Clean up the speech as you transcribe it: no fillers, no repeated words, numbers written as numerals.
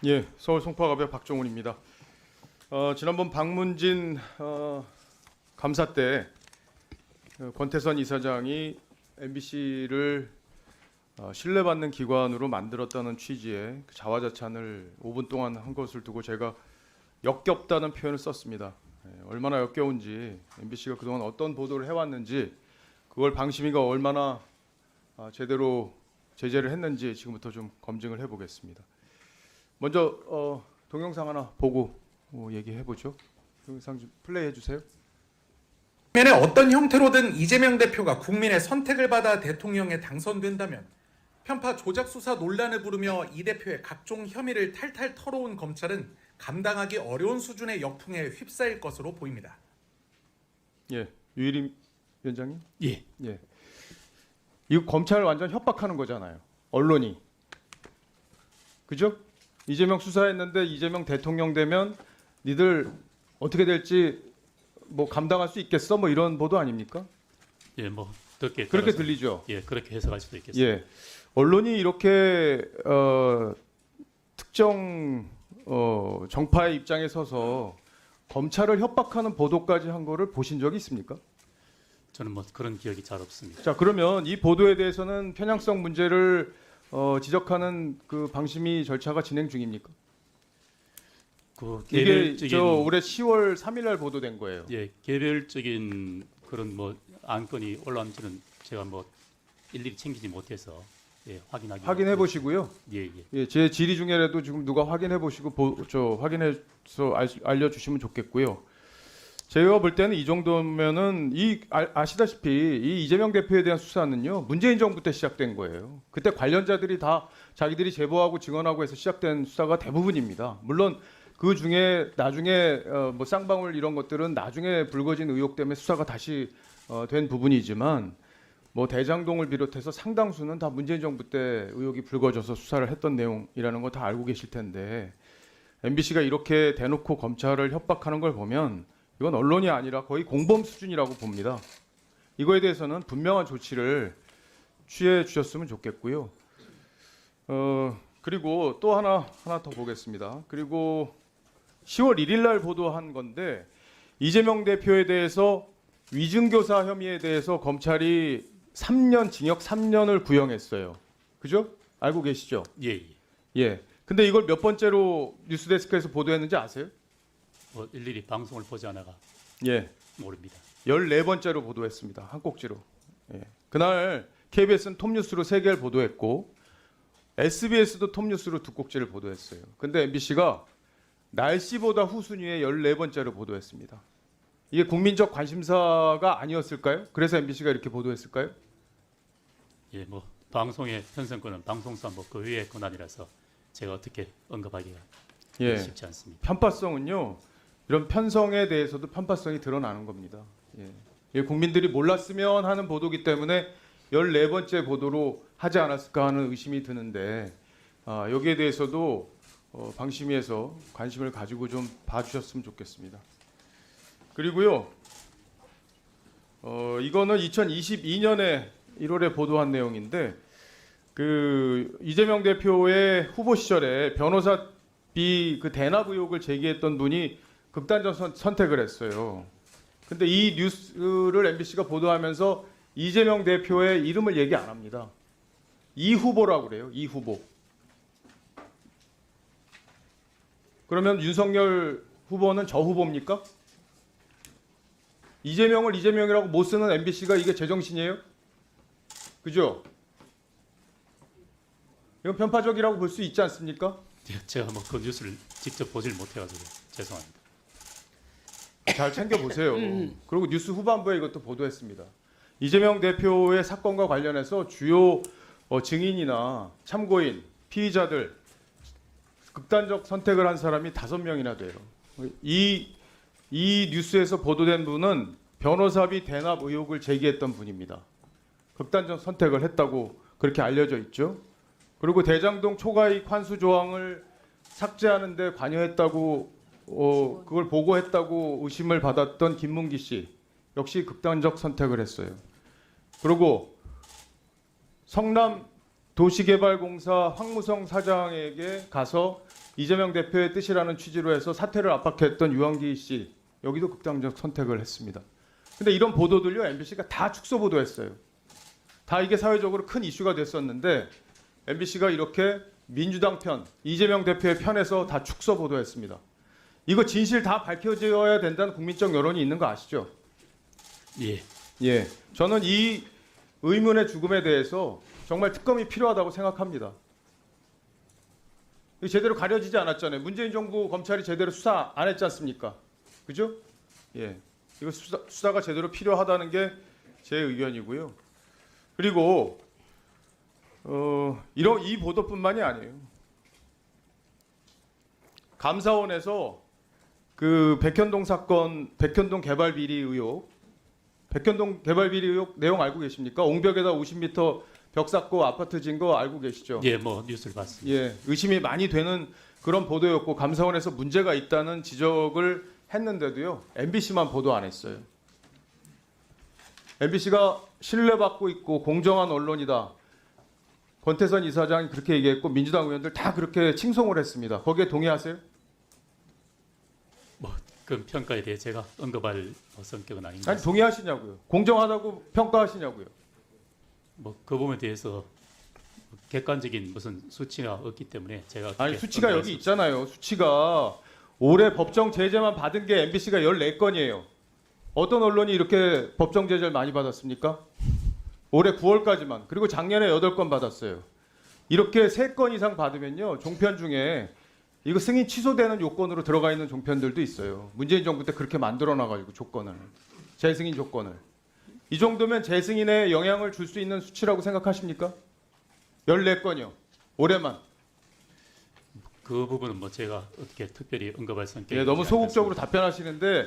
예, 서울 송파갑의 박종훈입니다. 지난번 박문진 감사 때 권태선 이사장이 MBC를 신뢰받는 기관으로 만들었다는 취지의 자화자찬을 5분 동안 한 것을 두고 제가 역겹다는 표현을 썼습니다. 얼마나 역겨운지, MBC가 그동안 어떤 보도를 해왔는지, 그걸 방심위가 얼마나 제대로 제재를 했는지 지금부터 좀 검증을 해보겠습니다. 먼저 동영상 하나 보고 얘기해 보죠. 동영상 좀 플레이해 주세요. 국면에 어떤 형태로든 이재명 대표가 국민의 선택을 받아 대통령에 당선된다면 편파 조작 수사 논란을 부르며 이 대표의 각종 혐의를 탈탈 털어온 검찰은 감당하기 어려운 수준의 역풍에 휩싸일 것으로 보입니다. 예, 유일임 위원장님. 예. 예. 이거 검찰을 완전 협박하는 거잖아요. 언론이. 그죠? 이재명 수사했는데 이재명 대통령 되면 니들 어떻게 될지 뭐 감당할 수 있겠어? 뭐 이런 보도 아닙니까? 예, 뭐 듣게 그렇게 따라서, 들리죠. 예, 그렇게 해석할 수도 있겠습니다. 예, 언론이 이렇게 특정 정파의 입장에 서서 검찰을 협박하는 보도까지 한 거를 보신 적이 있습니까? 저는 뭐 그런 기억이 잘 없습니다. 자, 그러면 이 보도에 대해서는 편향성 문제를 지적하는 그 방심위 절차가 진행 중입니까? 그 이게 개별적인 올해 10월 3일날 보도된 거예요. 예, 개별적인 그런 뭐 안건이 올라온지는 제가 뭐 일일이 챙기지 못해서 예, 확인해 보시고요. 예, 예. 예, 제 질의 중에라도 지금 누가 확인해 보시고 확인해서 알려주시면 좋겠고요. 제가 볼 때는 이 정도면은 아시다시피 이 이재명 대표에 대한 수사는요 문재인 정부 때 시작된 거예요. 그때 관련자들이 다 자기들이 제보하고 증언하고 해서 시작된 수사가 대부분입니다. 물론 그 중에 나중에 뭐 쌍방울 이런 것들은 나중에 불거진 의혹 때문에 수사가 다시 된 부분이지만 뭐 대장동을 비롯해서 상당수는 다 문재인 정부 때 의혹이 불거져서 수사를 했던 내용이라는 거 다 알고 계실 텐데 MBC가 이렇게 대놓고 검찰을 협박하는 걸 보면 이건 언론이 아니라 거의 공범 수준이라고 봅니다. 이거에 대해서는 분명한 조치를 취해 주셨으면 좋겠고요. 그리고 또 하나 더 보겠습니다. 그리고 10월 1일 날 보도한 건데 이재명 대표에 대해서 위증교사 혐의에 대해서 검찰이 3년 징역 3년을 구형했어요. 그죠? 알고 계시죠? 예, 예. 예. 근데 이걸 몇 번째로 뉴스데스크에서 보도했는지 아세요? 뭐 일일이 방송을 보지 않아가 예. 모릅니다. 14번째로 보도했습니다. 한 꼭지로. 예. 그날 KBS는 톱뉴스로 3개를 보도했고 SBS도 톱뉴스로 2꼭지를 보도했어요. 근데 MBC가 날씨보다 후순위에 14번째로 보도했습니다. 이게 국민적 관심사가 아니었을까요? 그래서 MBC가 이렇게 보도했을까요? 예, 뭐 방송의 편성권은 방송사 뭐 그 외의 권한이라서 제가 어떻게 언급하기가 예. 쉽지 않습니다. 편파성은요. 이런 편성에 대해서도 편파성이 드러나는 겁니다. 예. 국민들이 몰랐으면 하는 보도기 때문에 14번째 보도로 하지 않았을까 하는 의심이 드는데 여기에 대해서도 방심위에서 관심을 가지고 좀 봐주셨으면 좋겠습니다. 그리고요. 이거는 2022년에 1월에 보도한 내용인데 그 이재명 대표의 후보 시절에 변호사비 그 대납 의혹을 제기했던 분이 극단적 선택을 했어요. 근데 이 뉴스를 MBC가 보도하면서 이재명 대표의 이름을 얘기 안 합니다. 이 후보라고 그래요. 이 후보. 그러면 윤석열 후보는 저 후보입니까? 이재명을 이재명이라고 못 쓰는 MBC가 이게 제정신이에요? 그죠? 이건 편파적이라고 볼 수 있지 않습니까? 제가 뭐 그 뉴스를 직접 보질 못해가지고 죄송합니다. 잘 챙겨보세요. 그리고 뉴스 후반부에 이것도 보도했습니다. 이재명 대표의 사건과 관련해서 주요 증인이나 참고인, 피의자들 극단적 선택을 한 사람이 5명이나 돼요. 이 뉴스에서 보도된 분은 변호사비 대납 의혹을 제기했던 분입니다. 극단적 선택을 했다고 그렇게 알려져 있죠. 그리고 대장동 초과이익 환수 조항을 삭제하는 데 관여했다고 그걸 보고했다고 의심을 받았던 김문기 씨 역시 극단적 선택을 했어요. 그리고 성남 도시개발공사 황무성 사장에게 가서 이재명 대표의 뜻이라는 취지로 해서 사퇴를 압박했던 유한기 씨 여기도 극단적 선택을 했습니다. 근데 이런 보도들요 MBC가 다 축소 보도했어요. 다 이게 사회적으로 큰 이슈가 됐었는데 MBC가 이렇게 민주당 편, 이재명 대표의 편에서 다 축소 보도했습니다. 이거 진실 다 밝혀져야 된다는 국민적 여론이 있는 거 아시죠? 예. 예, 저는 이 의문의 죽음에 대해서 정말 특검이 필요하다고 생각합니다. 이거 제대로 가려지지 않았잖아요. 문재인 정부 검찰이 제대로 수사 안 했지 않습니까? 그죠? 예, 이거 수사가 제대로 필요하다는 게 제 의견이고요. 그리고 이런 이 보도뿐만이 아니에요. 감사원에서 그 백현동 사건, 백현동 개발 비리 의혹, 백현동 개발 비리 의혹 내용 알고 계십니까? 옹벽에다 50m 벽 쌓고 아파트 진 거 알고 계시죠? 예, 뭐 뉴스를 봤습니다. 예, 의심이 많이 되는 그런 보도였고 감사원에서 문제가 있다는 지적을 했는데도요. MBC만 보도 안 했어요. MBC가 신뢰받고 있고 공정한 언론이다. 권태선 이사장이 그렇게 얘기했고 민주당 의원들 다 그렇게 칭송을 했습니다. 거기에 동의하세요? 뭐 그 평가에 대해 제가 언급할 성격은 아닌 것 아니 같습니다. 동의하시냐고요. 공정하다고 평가하시냐고요. 뭐 그 부분에 대해서 객관적인 무슨 수치가 없기 때문에 제가 아니 그렇게 수치가 언급할 여기 수 있잖아요. 수치가 올해 법정 제재만 받은 게 MBC가 14건이에요. 어떤 언론이 이렇게 법정 제재를 많이 받았습니까? 올해 9월까지만. 그리고 작년에 8건 받았어요. 이렇게 3건 이상 받으면요. 종편 중에 이거 승인 취소되는 요건으로 들어가 있는 종편들도 있어요. 문재인 정부 때 그렇게 만들어 놔가지고 조건을. 재승인 조건을. 이 정도면 재승인에 영향을 줄 수 있는 수치라고 생각하십니까? 14건이요. 올해만. 그 부분은 뭐 제가 어떻게 특별히 언급할 성격이 예, 너무 아니지 소극적으로 않겠습니다. 답변하시는데